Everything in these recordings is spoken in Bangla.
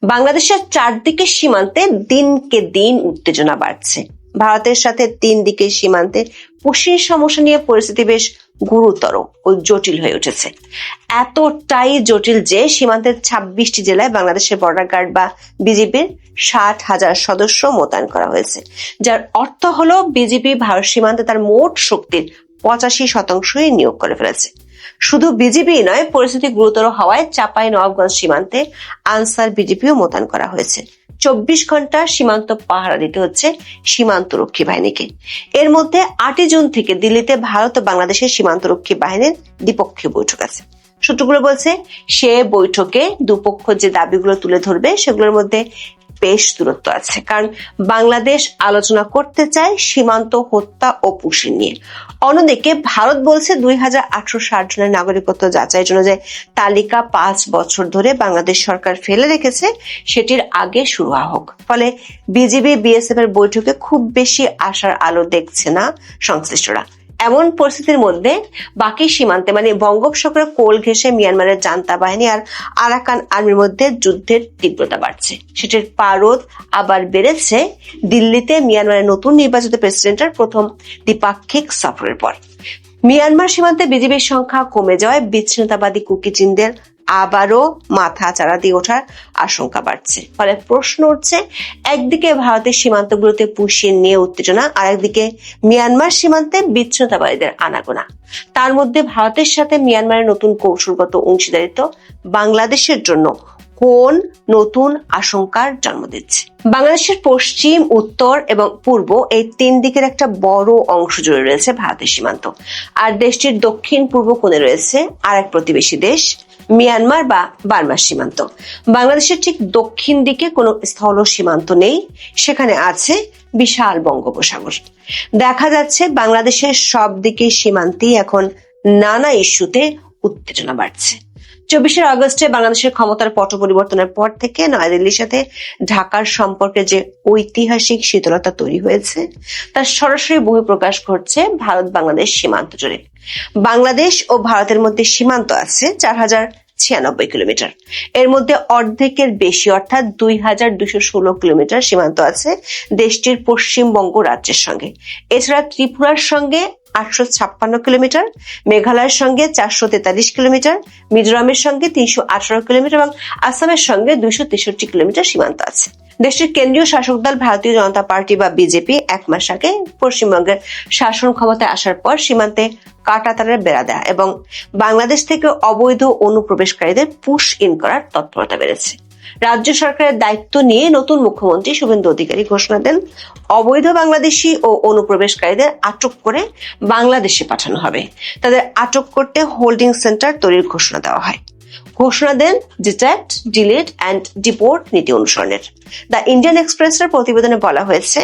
বাংলাদেশের চারদিকে সীমান্তে দিনকে দিন উত্তেজনা বাড়ছে। ভারতের সাথে 3 দিকের সীমান্তে পুশির সমস্যা নিয়ে পরিস্থিতি বেশ গুরুতর ও জটিল হয়ে উঠেছে। এতটাই জটিল যে সীমান্তের 26টি জেলায় বাংলাদেশের বর্ডার গার্ড বা বিজিবির 60,000 সদস্য মোতায়েন করা হয়েছে, যার অর্থ হলো বিজিবি ভারত সীমান্তে তার মোট শক্তির 85% নিয়োগ করে ফেলেছে। শুধু বিজিবি নয়, পরিস্থিতি গুরুতর হওয়ায় চাঁপাইনবাবগঞ্জ সীমান্তে আনসার বিজিবিও মোতায়েন করা হয়েছে। 24 ঘন্টা সীমান্ত পাহারা দিতে হচ্ছে সীমান্তরক্ষী বাহিনীকে। এর মধ্যে 8 জুন থেকে দিল্লিতে ভারত ও বাংলাদেশের সীমান্তরক্ষী বাহিনীর দ্বিপক্ষীয় বৈঠক আছে। সূত্রগুলো বলছে, সে বৈঠকে দুপক্ষ যে দাবিগুলো তুলে ধরবে সেগুলোর মধ্যে বেশ দূরত্ব আছে, কারণ বাংলাদেশ আলোচনা করতে চায় সীমান্ত হত্যা ও পুশিং নিয়ে। অন্যদিকে ভারত বলছে 2860 জনের নাগরিকত্ব যাচাইয়ের জন্য যে তালিকা 5 বছর ধরে বাংলাদেশ সরকার ফেলে রেখেছে সেটির আগে শুরু হোক। ফলে বিজিবি বিএসএফ এর বৈঠকে খুব বেশি আশার আলো দেখছে না সংশ্লিষ্টরা। এমন পরিস্থিতির মধ্যে বাকি সীমান্তে মানে বঙ্গোপসাগরের কোল ঘেঁষে মিয়ানমারের জান্তা বাহিনী আর আরাকান আর্মির মধ্যে যুদ্ধের তীব্রতা বাড়ছে। সেটির পারদ আবার বেড়েছে দিল্লিতে মিয়ানমারের নতুন নির্বাচিত প্রেসিডেন্টের প্রথম দ্বিপাক্ষিক সফরের পর। মিয়ানমার সীমান্তে বিজিবির সংখ্যা কমে যাওয়ায় বিচ্ছিন্নতাবাদী কুকি চিনদের আবারও মাথা চাড়া দিয়ে ওঠার আশঙ্কা বাড়ছে। ফলে প্রশ্ন উঠছে, একদিকে ভারতের সীমান্তগুলোতে পুশিং নিয়ে উত্তেজনা, আর একদিকে মিয়ানমার সীমান্তে বিচ্ছিন্নতাবাদীদের আনাগোনা। তার মধ্যে ভারতের সাথে মিয়ানমারের নতুন কৌশলগত অংশীদারিত্ব বাংলাদেশের জন্য কোন নতুন আশঙ্কার জন্ম দিচ্ছে? বাংলাদেশের পশ্চিম, উত্তর এবং পূর্ব এই 3 দিকের একটা বড় অংশ জুড়ে রয়েছে ভারতের সীমান্ত। আর দেশটির দক্ষিণ পূর্ব কোণে রয়েছে আর এক প্রতিবেশী দেশ মিয়ানমার বা বার্মার সীমান্ত। বাংলাদেশের ঠিক দক্ষিণ দিকে কোনো স্থল সীমান্ত নেই, সেখানে আছে বিশাল বঙ্গোপসাগর। দেখা যাচ্ছে বাংলাদেশের সব দিকে সীমান্তেই এখন নানা ইস্যুতে উত্তেজনা বাড়ছে। 24 আগস্টে বাংলাদেশের ক্ষমতার পট পরিবর্তনের পর থেকে নয়াদিল্লির সাথে ঢাকার সম্পর্কে যে ঐতিহাসিক শীতলতা তৈরি হয়েছে তার সরাসরি বহিঃপ্রকাশ ঘটছে ভারত বাংলাদেশ সীমান্ত জুড়ে। বাংলাদেশ ও ভারতের মধ্যে সীমান্ত আছে 4096 কিলোমিটার। এর মধ্যে অর্ধেকের বেশি অর্থাৎ 2216 কিলোমিটার সীমান্ত আছে দেশটির পশ্চিমবঙ্গ রাজ্যের সঙ্গে। এছাড়া ত্রিপুরার সঙ্গে 856 কিলোমিটার, মেঘালয়ের সঙ্গে 443 কিলোমিটার, মিজোরামের সঙ্গে 318 কিলোমিটার এবং আসামের সঙ্গে 263 কিলোমিটার সীমান্ত আছে। দেশটির কেন্দ্রীয় শাসক দল ভারতীয় জনতা পার্টি বা বিজেপি 1 মাস আগে পশ্চিমবঙ্গের শাসন ক্ষমতায় আসার পর সীমান্তে কাঁটাতারের বেড়া দেয় এবং বাংলাদেশ থেকে অবৈধ অনুপ্রবেশকারীদের পুশ ইন করার তৎপরতা বেড়েছে। রাজ্য সরকারের দায়িত্ব নিয়ে নতুন মুখ্যমন্ত্রী শুভেন্দু অধিকারী ঘোষণা দেন, অবৈধ বাংলাদেশি ও অনুপ্রবেশকারীদের আটক করে বাংলাদেশে পাঠানো হবে। তাদের আটক করতে হোল্ডিং সেন্টার তৈরির ঘোষণা দেওয়া হয়। ঘোষণা দেন ডিটেক্ট, ডিলিট অ্যান্ড ডিপোর্ট নীতি অনুসরণের। দ্য ইন্ডিয়ান এক্সপ্রেসের প্রতিবেদনে বলা হয়েছে,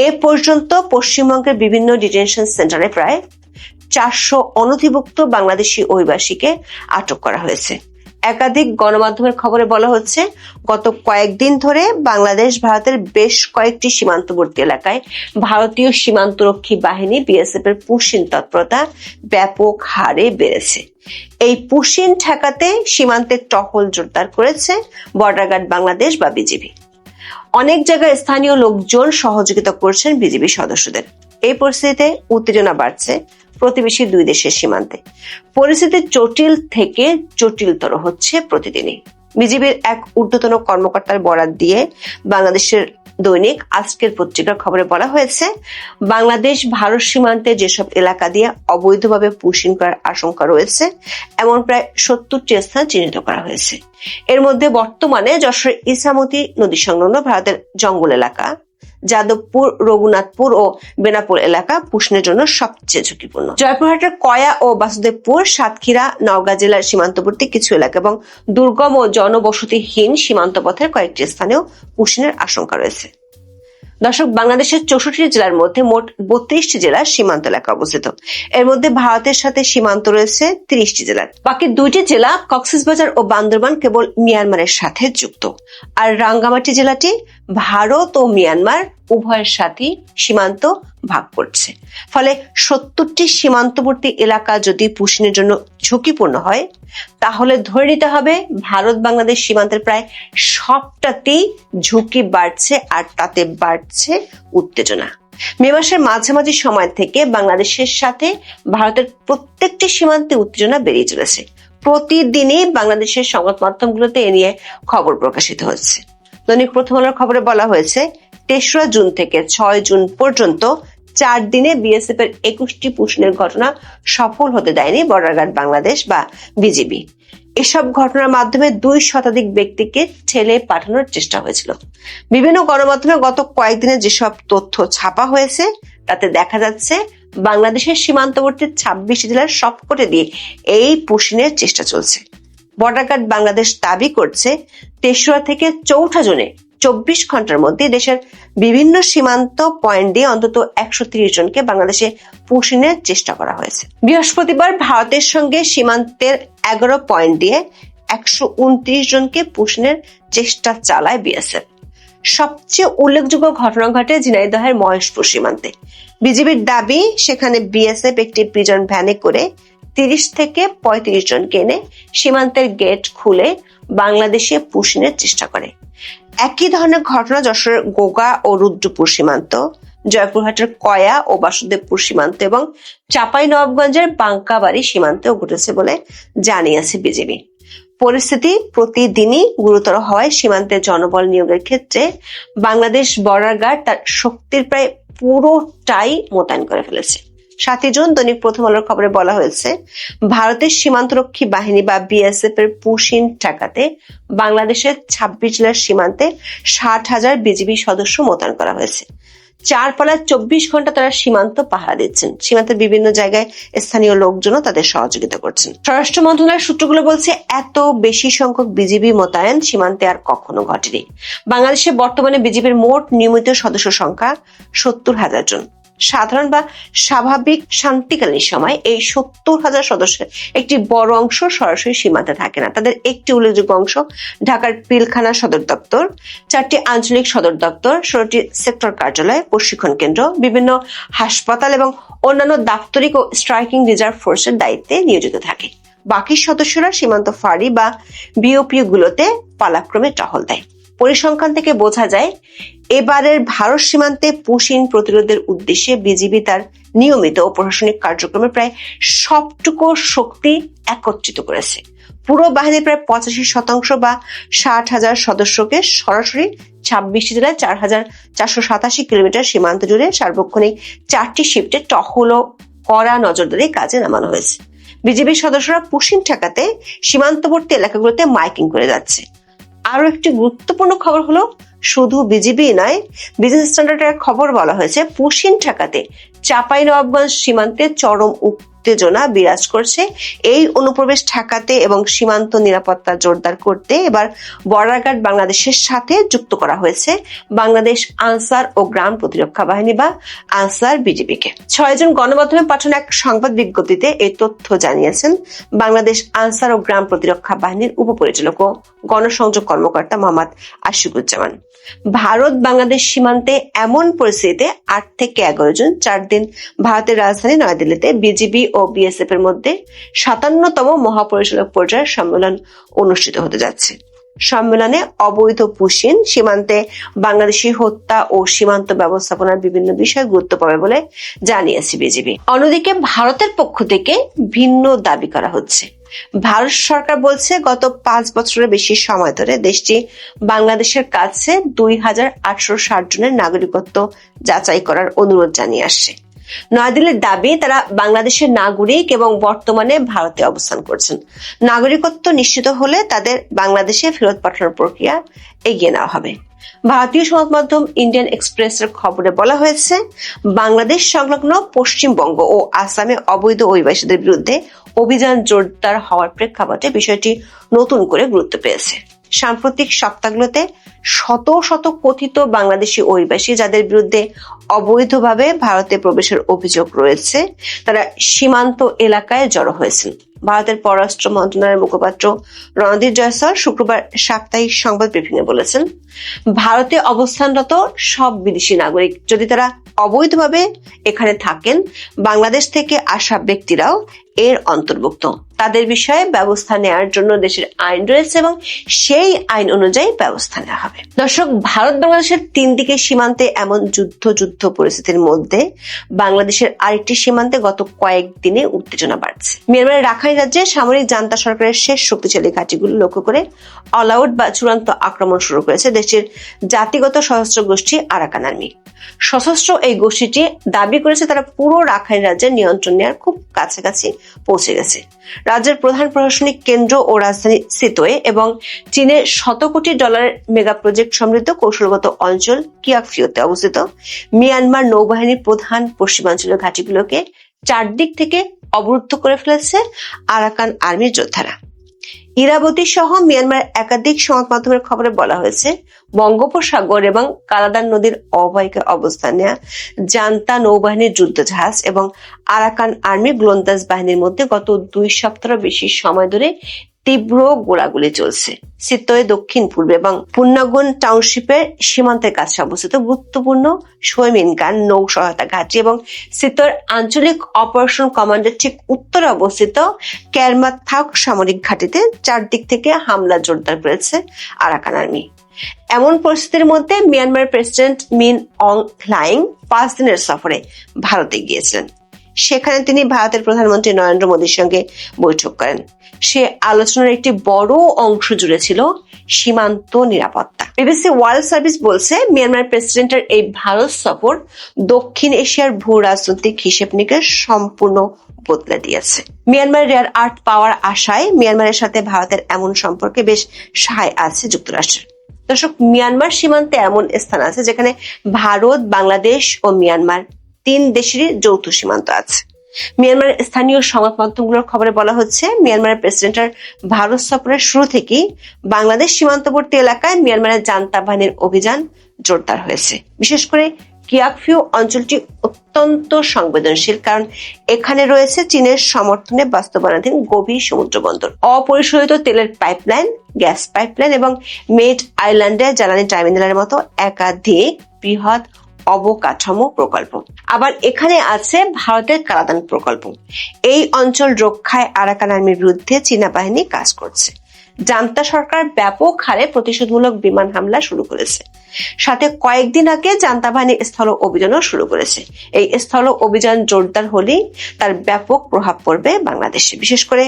এ পর্যন্ত পশ্চিমবঙ্গের বিভিন্ন ডিটেনশন সেন্টারে প্রায় 400 অনধিভুক্ত বাংলাদেশি অভিবাসীকে আটক করা হয়েছে। একাধিক গণমাধ্যমের খবরে বলা হচ্ছে, গত কয়েকদিন ধরে বাংলাদেশ ভারতের বেশ কয়েকটি সীমান্তবর্তী এলাকায় ভারতীয় সীমান্তরক্ষী বাহিনী বিএসএফ এর পুশিং তৎপরতা ব্যাপক হারে বেড়েছে। এই পুশিং ঠেকাতে সীমান্তে টহল জোরদার করেছে বর্ডার গার্ড বাংলাদেশ বা বিজিবি। অনেক জায়গায় স্থানীয় লোকজন সহযোগিতা করছেন বিজিবি সদস্যদের। এই পরিস্থিতিতে উত্তেজনা বাড়ছে প্রতিবেশী 2 দেশের সীমান্তে। পরিস্থিতি জটিল থেকে জটিলতর হচ্ছে প্রতিদিনই। বিজিবির এক ঊর্ধ্বতন কর্মকর্তার বরাত দিয়ে বাংলাদেশের দৈনিক আজকের পত্রিকার খবরে বলা হয়েছে, বাংলাদেশ ভারত সীমান্তে যেসব এলাকা দিয়ে অবৈধভাবে পুশিং করার আশঙ্কা রয়েছে এমন প্রায় 70টি স্থান চিহ্নিত করা হয়েছে। এর মধ্যে বর্তমানে যশোরের ইছামতি নদী সংলগ্ন ভারতের জঙ্গল এলাকা, যাদবপুর, রঘুনাথপুর ও বেনাপুর এলাকা পুশিংয়ের জন্য সবচেয়ে ঝুঁকিপূর্ণ। জয়পুরহাটের কয়া ও বাসুদেবপুর, সাতক্ষীরা, নওগাঁ জেলার সীমান্তবর্তী কিছু এলাকা এবং দুর্গম ও জনবসতিহীন সীমান্ত পথের কয়েকটি স্থানেও পুশিংয়ের আশঙ্কা রয়েছে। দর্শক, বাংলাদেশের 64টি জেলার মধ্যে মোট 32টি জেলার সীমান্ত এলাকা অবস্থিত। এর মধ্যে ভারতের সাথে সীমান্ত রয়েছে 30টি জেলার। বাকি 2টি জেলা কক্সবাজার ও বান্দরবান কেবল মিয়ানমারের সাথে যুক্ত। আর রাঙ্গামাটি জেলাটি ভারত ও মিয়ানমার উভয়ের সাথে সীমান্ত ভাগ করছে। ফলে 70টি সীমান্তবর্তী এলাকা যদি পুশিনের জন্য ঝুঁকিপূর্ণ হয়, তাহলে ধরে নিতে হবে ভারত বাংলাদেশ সীমান্তের প্রায় সবটাতেই ঝুঁকি বাড়ছে, আর তাতে বাড়ছে উত্তেজনা। মে মাসের মাঝামাঝি সময় থেকে বাংলাদেশের সাথে ভারতের প্রত্যেকটি সীমান্তে উত্তেজনা বেড়ে চলেছে। প্রতিদিনই বাংলাদেশের সংবাদ মাধ্যমগুলোতে এ নিয়ে খবর প্রকাশিত হচ্ছে। দৈনিক প্রথম আলোর খবরে বলা হয়েছে, ৩রা জুন থেকে ৬ জুন পর্যন্ত 4 দিনে বিএসএফ এর 21টি পুশিনের ঘটনা সফল হতে দেয়নি বর্ডার গার্ড বাংলাদেশ বা বিজিবি। এসব ঘটনার মাধ্যমে 2 শতাধিক ব্যক্তিকে ঠেলে পাঠানোর চেষ্টা হয়েছিল। বিভিন্ন গণমাধ্যমে গত কয়েকদিনে যেসব তথ্য ছাপা হয়েছে তাতে দেখা যাচ্ছে বাংলাদেশের সীমান্তবর্তী 26 জেলার সবকটে দিয়ে এই পুশিনের চেষ্টা চলছে। বর্ডার গার্ড বাংলাদেশ দাবি করছে ৩রা থেকে ৪ঠা জুনে 24 ঘন্টার মধ্যে দেশের বিভিন্ন সীমান্ত পয়েন্ট দিয়ে অন্তত 130 জনকে বাংলাদেশে পুশিনের চেষ্টা করা হয়েছে। বৃহস্পতিবার ভারতের সঙ্গে সীমান্তের 11 পয়েন্ট দিয়ে 129 জনকে পুশিনের চেষ্টা চালায় বিএসএফ। সবচেয়ে উল্লেখযোগ্য ঘটনা ঘটে ঝিনাইদহের মহেশপুর সীমান্তে। বিজিবির দাবি, সেখানে বিএসএফ একটি প্রিজন ভ্যানে করে 30 থেকে 35 জনকে এনে সীমান্তের গেট খুলে বাংলাদেশে পুশিনের চেষ্টা করে। একই ধরনের ঘটনা যশোরের গোগা ও রুদ্রপুর সীমান্ত, জয়পুরহাটের কয়া ও বাসুদেবপুর সীমান্ত এবং চাঁপাইনবাবগঞ্জের বাঙ্কাবাড়ি সীমান্তেও ঘটেছে বলে জানিয়েছে বিজিবি। পরিস্থিতি প্রতিদিনই গুরুতর হওয়ায় সীমান্তে জনবল নিয়োগের ক্ষেত্রে বাংলাদেশ বর্ডার গার্ড তার শক্তির প্রায় পুরোটাই মোতায়েন করে ফেলেছে। 7 জুন দৈনিক প্রথম আলোর খবরে বলা হয়েছে, ভারতের সীমান্তরক্ষী বাহিনী বা বিএসএফ এর পুশিন ঠেকাতে বাংলাদেশের 26 জেলার সীমান্তে 60,000 বিজিবি সদস্য মোতায়েন করা হয়েছে। 4 পালায় 24 ঘন্টা তারা সীমান্ত পাহারা দিচ্ছেন। সীমান্তের বিভিন্ন জায়গায় স্থানীয় লোকজনও তাদের সহযোগিতা করছেন। স্বরাষ্ট্র মন্ত্রণালয়ের সূত্রগুলো বলছে, এত বেশি সংখ্যক বিজিবি মোতায়েন সীমান্তে আর কখনো ঘটেনি। বাংলাদেশে বর্তমানে বিজিবির মোট নিয়মিত সদস্য সংখ্যা 70,000 জন। সাধারণ বা স্বাভাবিক শান্তিকালীন সময় এই 70,000 সদস্যের একটি বড় অংশ সরাসরি সীমান্তে থাকে না। তাদের একটি উল্লেখযোগ্য অংশ ঢাকার পিলখানা সদর দপ্তর, 4টি আঞ্চলিক সদর দপ্তর, 16টি সেক্টর কার্যালয়, প্রশিক্ষণ কেন্দ্র, বিভিন্ন হাসপাতাল এবং অন্যান্য দাপ্তরিক ও স্ট্রাইকিং রিজার্ভ ফোর্সের দায়িত্বে নিয়োজিত থাকে। বাকি সদস্যরা সীমান্ত ফাঁড়ি বা বিওপিও গুলোতে পালাক্রমে টহল দেয়। পরিসংখ্যান থেকে বোঝা যায়, এবারের ভারত সীমান্তে পুশিন প্রতিরোধের উদ্দেশ্যে বিজিবি তার নিয়মিত ও প্রশাসনিক কার্যক্রমে প্রায় সবটুকু শক্তি একত্রিত করেছে। পুরো বাহিনীর প্রায় 85% বা 60,000 সদস্যকে সরাসরি 26 জেলায় 4,487 কিলোমিটার সীমান্ত জুড়ে সার্বক্ষণিক 4টি শিফটে টহল ও কড়া নজরদারি কাজে নামানো হয়েছে। বিজিবির সদস্যরা পুশিন ঠেকাতে সীমান্তবর্তী এলাকাগুলোতে মাইকিং করে যাচ্ছে। আরো একটি গুরুত্বপূর্ণ খবর হলো, শুধু বিজিবি নয়, বিজনেস স্ট্যান্ডার্ডের খবর বলা হয়েছে, পুশিন ঠেকাতে চাঁপাইনবাবগঞ্জ সীমান্তে চরম উত্তেজনা বিরাজ করছে। এই অনুপ্রবেশ ঠেকাতে এবং সীমান্ত নিরাপত্তা জোরদার করতে এবার বর্ডার গার্ড বাংলাদেশের সাথে যুক্ত করা হয়েছে বাংলাদেশ আনসার ও গ্রাম প্রতিরক্ষা বাহিনী বা আনসার বিজিবিকে। 6 জন গণমাধ্যমে পাঠানো এক সংবাদ বিজ্ঞপ্তিতে এই তথ্য জানিয়েছেন বাংলাদেশ আনসার ও গ্রাম প্রতিরক্ষা বাহিনীর উপপরিচালক ও গণসংযোগ কর্মকর্তা মোহাম্মদ আশিকুজ্জামান। ভারত বাংলাদেশ সীমান্তে এমন পরিস্থিতিতে 8 থেকে 11 জুন 4 দিন ভারতের রাজধানী নয়াদিল্লিতে বিজিবি ও বিএসএফ এর মধ্যে 57তম মহাপরিচালক পর্যায়ের সম্মেলন অনুষ্ঠিত হতে যাচ্ছে। সম্মেলনে অবৈধ পুশিন, সীমান্তে বাংলাদেশি হত্যা ও সীমান্ত ব্যবস্থাপনার বিভিন্ন বিষয় গুরুত্ব পাবে বলে জানিয়েছে বিজিবি। অন্যদিকে ভারতের পক্ষ থেকে ভিন্ন দাবি করা হচ্ছে। ভারত সরকার বলছে, গত 5 বছরের বেশি সময় ধরে দেশটি বাংলাদেশের কাছে 2,860 জনের নাগরিকত্ব যাচাই করার অনুরোধ জানিয়ে আসছে। নয়াদিল্লির দাবি, তারা বাংলাদেশের নাগরিক এবং বর্তমানে ভারতে অবস্থান করছেন। নাগরিকত্ব নিশ্চিত হলে তাদের বাংলাদেশে ফেরত পাঠানোর প্রক্রিয়া এগিয়ে নেওয়া হবে। ভারতীয় সংবাদ মাধ্যম ইন্ডিয়ান এক্সপ্রেসের খবরে বলা হয়েছে, বাংলাদেশ সংলগ্ন পশ্চিমবঙ্গ ও আসামে অবৈধ অভিবাসীদের বিরুদ্ধে অভিযান জোরদার হওয়ার প্রেক্ষাপটে বিষয়টি নতুন করে গুরুত্ব পেয়েছে। সাম্প্রতিক সপ্তাহগুলোতে শত শত কথিত বাংলাদেশি অভিবাসী যাদের বিরুদ্ধে অবৈধভাবে ভারতে প্রবেশের অভিযোগ রয়েছে, তারা সীমান্ত এলাকায় জড়ো হয়েছেন। ভারতের পররাষ্ট্র মন্ত্রণালয়ের মুখপাত্র রণদীপ জয়সওয়াল শুক্রবার সাপ্তাহিক সংবাদ ব্রিফিংয়ে বলেছেন, ভারতে অবস্থানরত সব বিদেশি নাগরিক যদি তারা অবৈধভাবে এখানে থাকেন বাংলাদেশ থেকে আসা ব্যক্তিরাও এর অন্তর্ভুক্ত। তাদের বিষয়ে ব্যবস্থা নেওয়ার জন্য দেশের আইন রয়েছে এবং সেই আইন অনুযায়ী ব্যবস্থা নেওয়া হবে। দর্শক, ভারত বাংলাদেশের 3 দিকে সীমান্তে এমন যুদ্ধ পরিস্থিতির মধ্যে বাংলাদেশের আরেকটি সীমান্তে গত কয়েকদিনে উত্তেজনা বাড়ছে। মিয়ানমারের রাখাইন রাজ্যে সামরিক জান্তা সরকারের শেষ শক্তিশালী ঘাঁটিগুলো লক্ষ্য করে অল আউট বা চূড়ান্ত আক্রমণ শুরু করেছে দেশের জাতিগত সশস্ত্র গোষ্ঠী আরাকান আর্মি। সশস্ত্র এই গোষ্ঠীটি দাবি করেছে তারা পুরো রাখাইন রাজ্যের নিয়ন্ত্রণ নেওয়ার খুব কাছাকাছি পৌঁছে গেছে। রাজ্যের প্রধান প্রশাসনিক কেন্দ্র ও রাজধানী সিতোয়ে এবং চীনের $100 কোটি মেগা প্রজেক্ট সমৃদ্ধ কৌশলগত অঞ্চল কিয়াকফিউতে অবস্থিত মিয়ানমার নৌবাহিনীর প্রধান পশ্চিমাঞ্চলীয় ঘাঁটিগুলোকে চারদিক থেকে অবরুদ্ধ করে ফেলেছে আরাকান আর্মির যোদ্ধারা। ইরাবতী সহ মিয়ানমারের একাধিক সংবাদ মাধ্যমের খবরে বলা হয়েছে বঙ্গোপসাগর এবং কালাদান নদীর অববাহিকায় অবস্থান নেওয়া জান্তা নৌবাহিনীর যুদ্ধজাহাজ এবং আরাকান আর্মি গোলন্দাজ বাহিনীর মধ্যে গত 2 সপ্তাহ বেশি সময় ধরে তীব্র গোলাগুলি চলছে। সিতোয়ে দক্ষিণ পূর্বে এবং পুন্নাগুন টাউনশিপের সীমান্তের কাছে অবস্থিত গুরুত্বপূর্ণ সোয়েমিনগান নৌ সহায়তা ঘাঁটি এবং সিতোয়ের আঞ্চলিক অপারেশন কমান্ডের ঠিক উত্তরে অবস্থিত ক্যারমাথাক সামরিক ঘাঁটিতে চারদিক থেকে হামলা জোরদার করেছে আরাকান আর্মি। এমন পরিস্থিতির মধ্যে মিয়ানমার প্রেসিডেন্ট মিন অং হ্লাইং 5 দিনের সফরে ভারতে গিয়েছিলেন। সেখানে তিনি ভারতের প্রধানমন্ত্রী নরেন্দ্র মোদীর সঙ্গে বৈঠক করেন। সে আলোচনার একটি বড় অংশ জুড়ে ছিল সীমান্ত নিরাপত্তা। বিবিসি ওয়ার্ল্ড সার্ভিস বলছে মিয়ানমার প্রেসিডেন্টের এই ভারত সফর দক্ষিণ এশিয়ার ভূ রাজনৈতিক হিসেব নিকেশ সম্পূর্ণ বদলে দিয়েছে। মিয়ানমার রেয়ার আর্থ পাওয়ার আশায় মিয়ানমারের সাথে ভারতের এমন সম্পর্কে বেশ সহায় আছে যুক্তরাষ্ট্রের। দর্শক, মিয়ানমার সীমান্তে এমন স্থান আছে যেখানে ভারত, বাংলাদেশ ও মিয়ানমার 3 দেশেরই যৌথ সীমান্ত আছে। মিয়ানমারের স্থানীয় সংবাদ মাধ্যমগুলোর খবরে বলা হচ্ছে মিয়ানমারের প্রেসিডেন্টের ভারত সফরের শুরু থেকেই বাংলাদেশ সীমান্তবর্তী এলাকায় মিয়ানমারের জান্তা বাহিনীর অভিযান জোরদার হয়েছে। বিশেষ করে কিয়াকফিউ অঞ্চলটি অত্যন্ত সংবেদনশীল, কারণ এখানে রয়েছে চীনের সমর্থনে বাস্তবায়নাধীন গভীর সমুদ্র বন্দর, অপরিশোধিত তেলের পাইপলাইন, গ্যাস পাইপলাইন এবং মেড আইল্যান্ডের জ্বালানি টার্মিনালের মতো একাধিক বৃহৎ অবকাঠামো প্রকল্প। আবার এখানে আছে ভারতের কালাদান প্রকল্প। এই অঞ্চল রক্ষায় আরাকান আর্মির বিরুদ্ধে চীনা বাহিনী কাজ করছে। জান্তা সরকার ব্যাপক হারে প্রতিশোধমূলক বিমান হামলা শুরু করেছে। সাথে কয়েকদিন আগে জান্তা বাহিনী স্থল অভিযানও শুরু করেছে। এই স্থল অভিযান জোরদার হলেই তার ব্যাপক প্রভাব পড়বে বাংলাদেশে। বিশেষ করে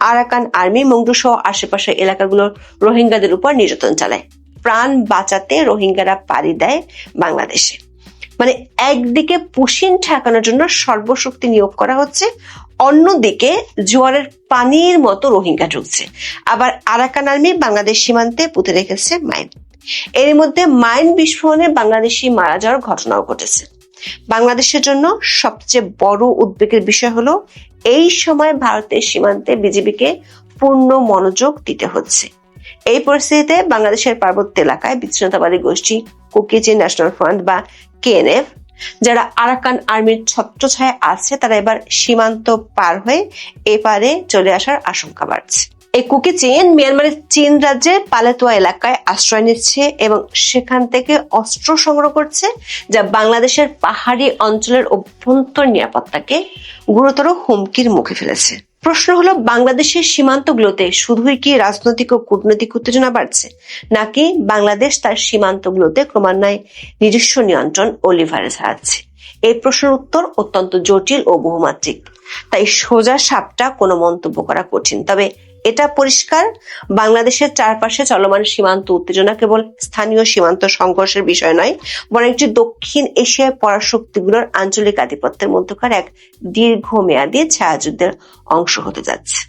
আরাকান আর্মি মংডু সহ আশেপাশের এলাকাগুলোর রোহিঙ্গাদের উপর নির্যাতন চালায়। প্রাণ বাঁচাতে রোহিঙ্গারা পাড়ি দেয় বাংলাদেশে। মানে একদিকে পুশিন ঠেকানোর জন্য সর্বশক্তি নিয়োগ করা হচ্ছে, অন্যদিকে জোয়ারের পানির মতো রোহিঙ্গা ঢুকছে। আবার আরাকান আর্মি বাংলাদেশ সীমান্তে পুঁতে রেখেছে মাইন। এর মধ্যে মাইন বিস্ফোরণে বাংলাদেশি মারা যাওয়ার ঘটনাও ঘটেছে। বাংলাদেশের জন্য সবচেয়ে বড় উদ্বেগের বিষয় হলো এই সময় ভারতের সীমান্তে বিজিবিকে পূর্ণ মনোযোগ দিতে হচ্ছে। এই পরিস্থিতিতে বাংলাদেশের পার্বত্য এলাকায় বিচ্ছিন্নতাবাদী গোষ্ঠী কুকি চিন ন্যাশনাল ফ্রন্ট বা কেএনএফ, যারা আরাকান আর্মির ছত্রছায়ায় আছে, তারা এবার সীমান্ত পার হয়ে এপারে চলে আসার আশঙ্কা বাড়ছে। এই কুকি চিন মিয়ানমারের চীন রাজ্যের পালেতোয়া এলাকায় আশ্রয় নিচ্ছে এবং সেখান থেকে অস্ত্র সংগ্রহ করছে, যা বাংলাদেশের পাহাড়ি অঞ্চলের অভ্যন্তরীণ নিরাপত্তাকে গুরুতর হুমকির মুখে ফেলেছে। প্রশ্ন হলো, বাংলাদেশের সীমান্তগুলোতে শুধুই কি রাজনৈতিক ও কূটনৈতিক উত্তেজনা বাড়ছে, নাকি বাংলাদেশ তার সীমান্তগুলোতে ক্রমান্বয়ে নিজস্ব নিয়ন্ত্রণ ও লিভারেজ হারাচ্ছে? এই প্রশ্নের উত্তর অত্যন্ত জটিল ও বহুমাত্রিক, তাই সোজা সাপটা কোনো মন্তব্য করা কঠিন। তবে এটা পরিষ্কার, বাংলাদেশের চারপাশে চলমান সীমান্ত উত্তেজনা কেবল স্থানীয় সীমান্ত সংঘর্ষের বিষয় নয়, বরং একটি দক্ষিণ এশিয়ায় পরাশক্তিগুলোর আঞ্চলিক আধিপত্যের মধ্যকার এক দীর্ঘমেয়াদী ছায়াযুদ্ধের অংশ হতে যাচ্ছে।